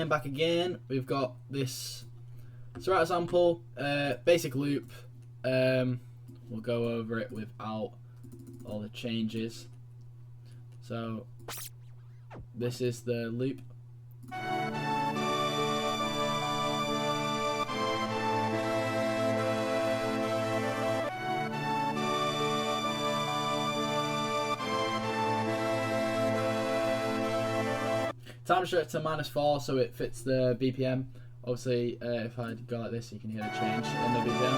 back again. We've got this Serato sample, basic loop. We'll go over it without all the changes. So this is the loop. Time restrict to -4 so it fits the BPM. Obviously, if I go like this, you can hear the change in the BPM.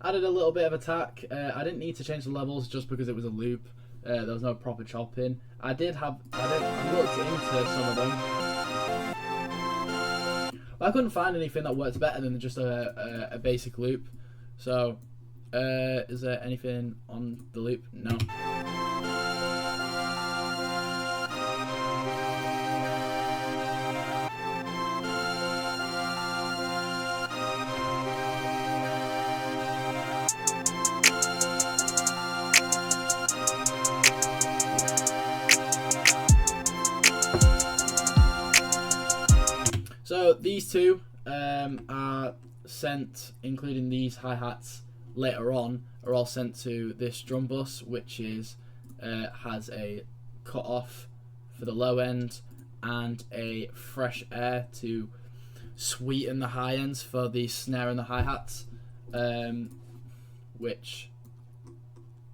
Added a little bit of attack. I didn't need to change the levels just because it was a loop. There was no proper chopping. I looked into some of them. I couldn't find anything that works better than just a basic loop. So, is there anything on the loop? No. So these two are sent, including these hi-hats later on, are all sent to this drum bus, which is has a cut off for the low end and a fresh air to sweeten the high ends for the snare and the hi-hats, which,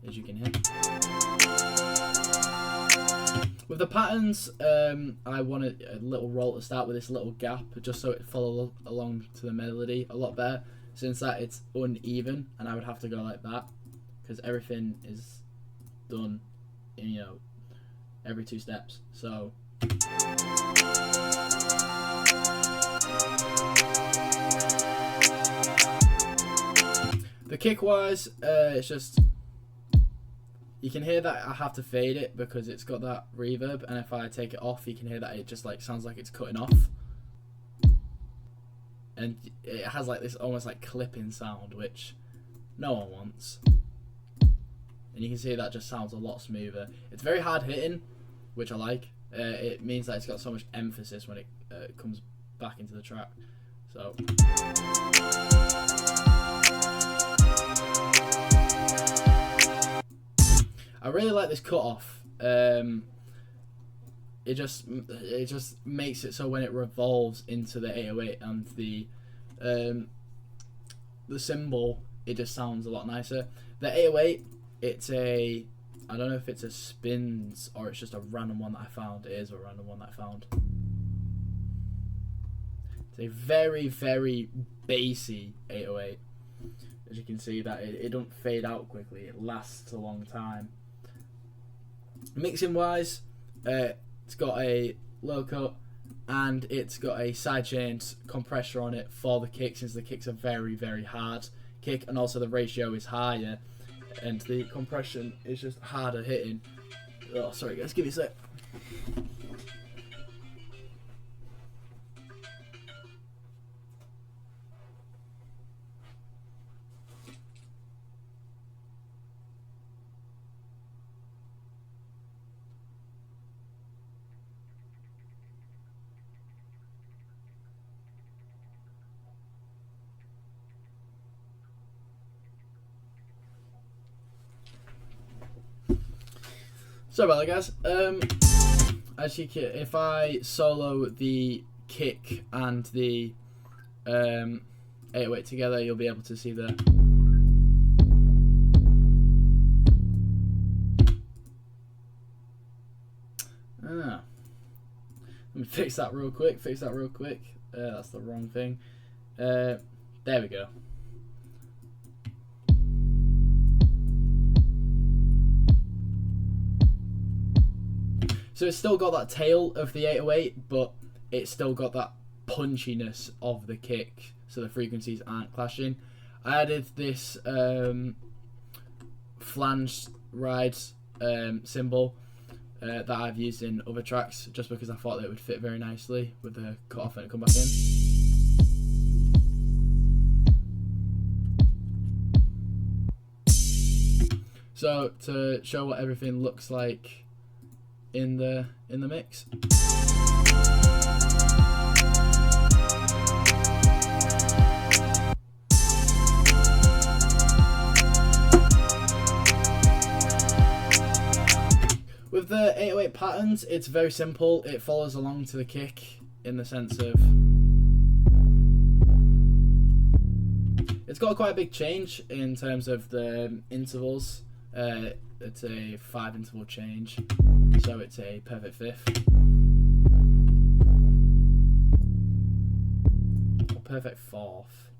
as you can hear. With the patterns, I wanted a little roll to start with, this little gap, just so it follows along to the melody a lot better. Since that it's uneven, and I would have to go like that, because everything is done in, you know, every 2 steps. So the kick wise, it's just, you can hear that I have to fade it because it's got that reverb, and if I take it off, you can hear that it just like sounds like it's cutting off, and it has like this almost like clipping sound, which no one wants. And you can see that just sounds a lot smoother. It's very hard hitting, which I like. It means that it's got so much emphasis when it comes back into the track. So. I really like this cutoff. It just makes it so when it revolves into the 808 and the cymbal, it just sounds a lot nicer. The 808, I don't know if it's a spins or it's just a random one that I found. It is a random one that I found. It's a very, very bassy 808. As you can see, that it don't fade out quickly. It lasts a long time. Mixing wise, it's got a low cut and it's got a sidechained compressor on it for the kick, since the kicks are very, very hard kick, and also the ratio is higher and the compression is just harder hitting. Oh, sorry guys, give me a sec. Sorry about that, guys. As you can, if I solo the kick and the 808 together, you'll be able to see the. Let me fix that real quick. That's the wrong thing. There we go. So it's still got that tail of the 808, but it's still got that punchiness of the kick, so the frequencies aren't clashing. I added this flange ride cymbal that I've used in other tracks, just because I thought that it would fit very nicely with the cut off and it come back in. So to show what everything looks like in the mix. With the 808 patterns, it's very simple. It follows along to the kick in the sense of it's got quite a big change in terms of the intervals. It's a 5 interval change, so it's a perfect fifth. Or perfect fourth.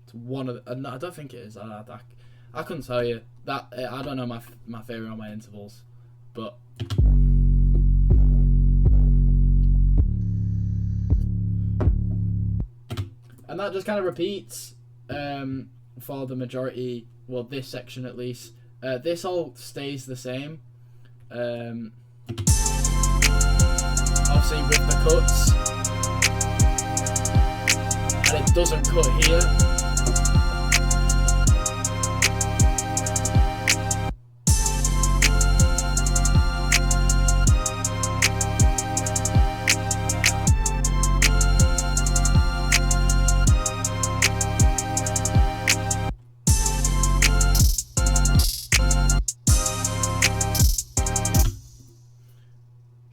It's one of the, I don't think it is. I couldn't tell you that. I don't know my theory on my intervals, but and that just kind of repeats for the majority. Well, this section at least. This all stays the same. Obviously with the cuts, and it doesn't cut here.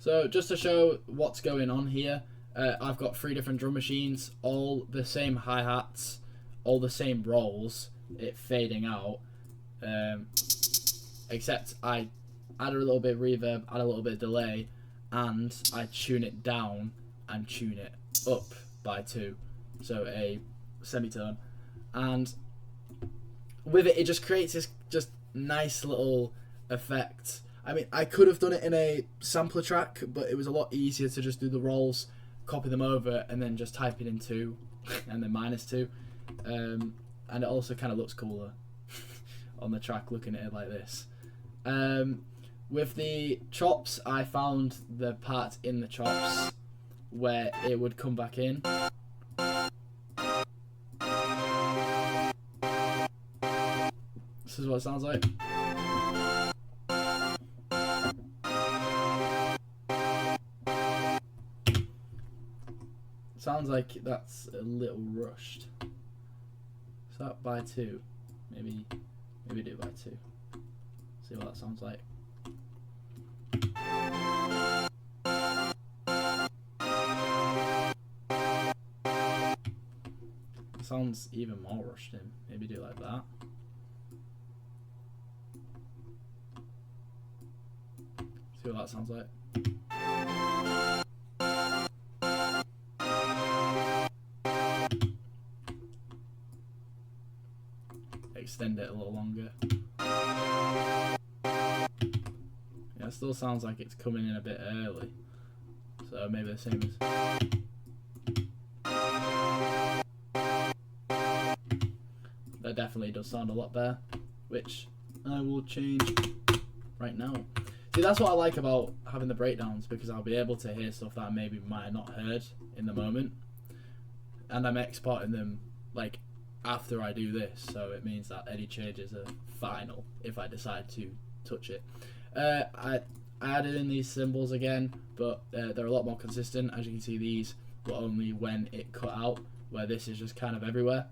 So just to show what's going on here, I've got 3 different drum machines, all the same hi-hats, all the same rolls, it fading out, except I add a little bit of reverb, add a little bit of delay, and I tune it down and tune it up by 2, so a semitone, and with it, it just creates this just nice little effect. I mean, I could have done it in a sampler track, but it was a lot easier to just do the rolls, copy them over, and then just type it in 2, and then -2. And it also kind of looks cooler on the track looking at it like this. With the chops, I found the part in the chops where it would come back in. This is what it sounds like. Sounds like that's a little rushed. So that by 2, maybe do it by 2. See what that sounds like. It sounds even more rushed in. Maybe do it like that. See what that sounds like. Extend it a little longer. Yeah, it still sounds like it's coming in a bit early. So maybe the same as... That definitely does sound a lot better, which I will change right now. See, that's what I like about having the breakdowns, because I'll be able to hear stuff that I maybe might have not heard in the moment. And I'm exporting them, like, after I do this, so it means that any changes are final if I decide to touch it. I added in these cymbals again, but they're a lot more consistent. As you can see, these were only when it cut out, where this is just kind of everywhere.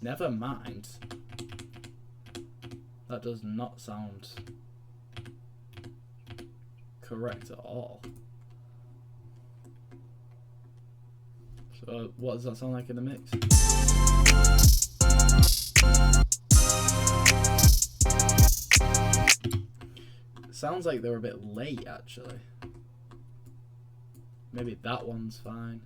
Never mind. That does not sound correct at all. So what does that sound like in the mix? It sounds like they were a bit late actually. Maybe that one's fine.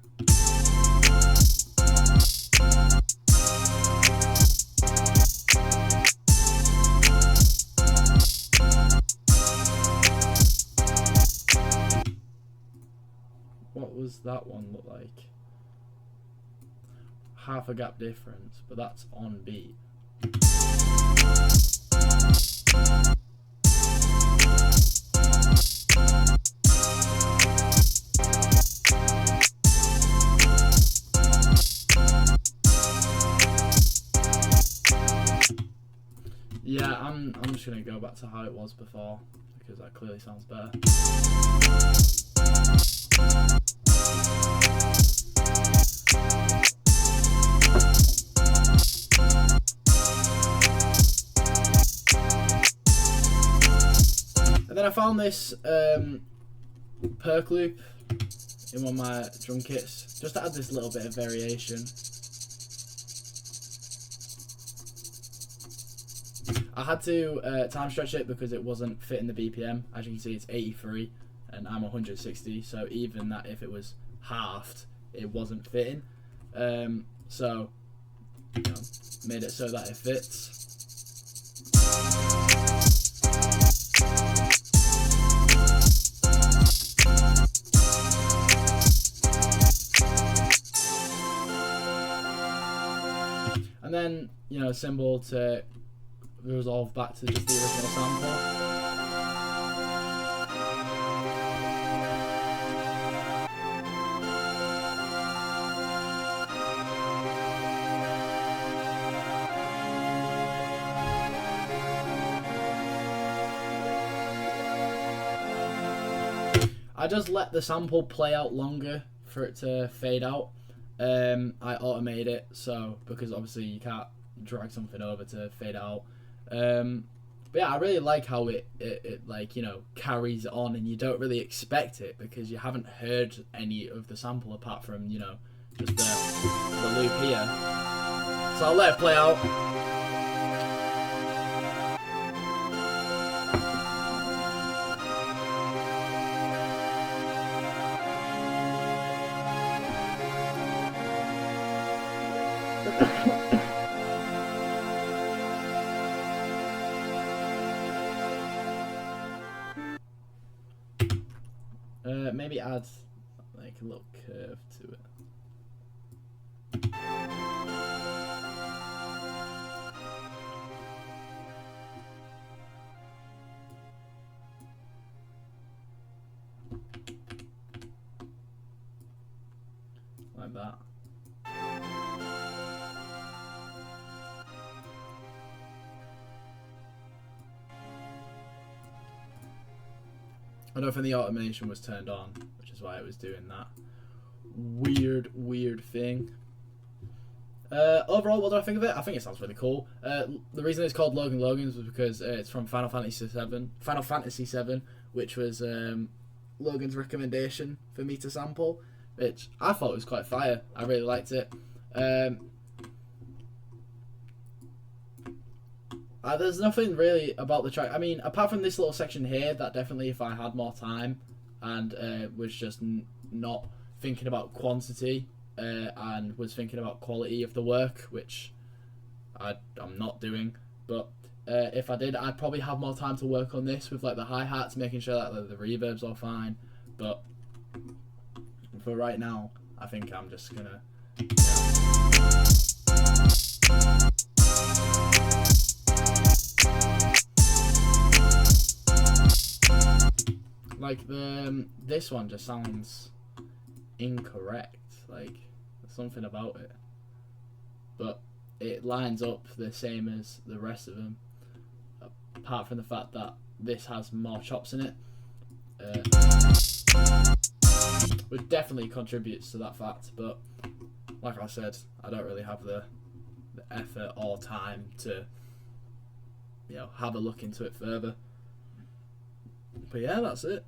What was that one look like? Half a gap difference, but that's on beat. just going to go back to how it was before, because that clearly sounds better. And then I found this perk loop in one of my drum kits, just to add this little bit of variation. I had to time stretch it because it wasn't fitting the BPM. As you can see, it's 83 and I'm 160, so even that if it was halved, it wasn't fitting. So, you know, made it so that it fits. And then, you know, a symbol to resolve back to just the original sample. I just let the sample play out longer for it to fade out. I automated it, so because obviously you can't drag something over to fade out. But yeah, I really like how it like, you know, carries on, and you don't really expect it because you haven't heard any of the sample apart from, you know, just the loop here. So I'll let it play out. Maybe add like a little curve to it. Like that. I don't think the automation was turned on, which is why it was doing that weird thing. Overall, what do I think of it? I think it sounds really cool. The reason it's called Logan Logan's was because it's from Final Fantasy VII, which was Logan's recommendation for me to sample, which I thought was quite fire. I really liked it. There's nothing really about the track. I mean, apart from this little section here, that definitely, if I had more time and was just not thinking about quantity and was thinking about quality of the work, which I'm not doing. But if I did, I'd probably have more time to work on this with like the hi-hats, making sure that the reverbs are fine. But for right now, I think I'm just gonna. Like this one just sounds incorrect. Like there's something about it, but it lines up the same as the rest of them, apart from the fact that this has more chops in it, which definitely contributes to that fact. But like I said, I don't really have the effort or time to, you know, have a look into it further. But yeah, that's it.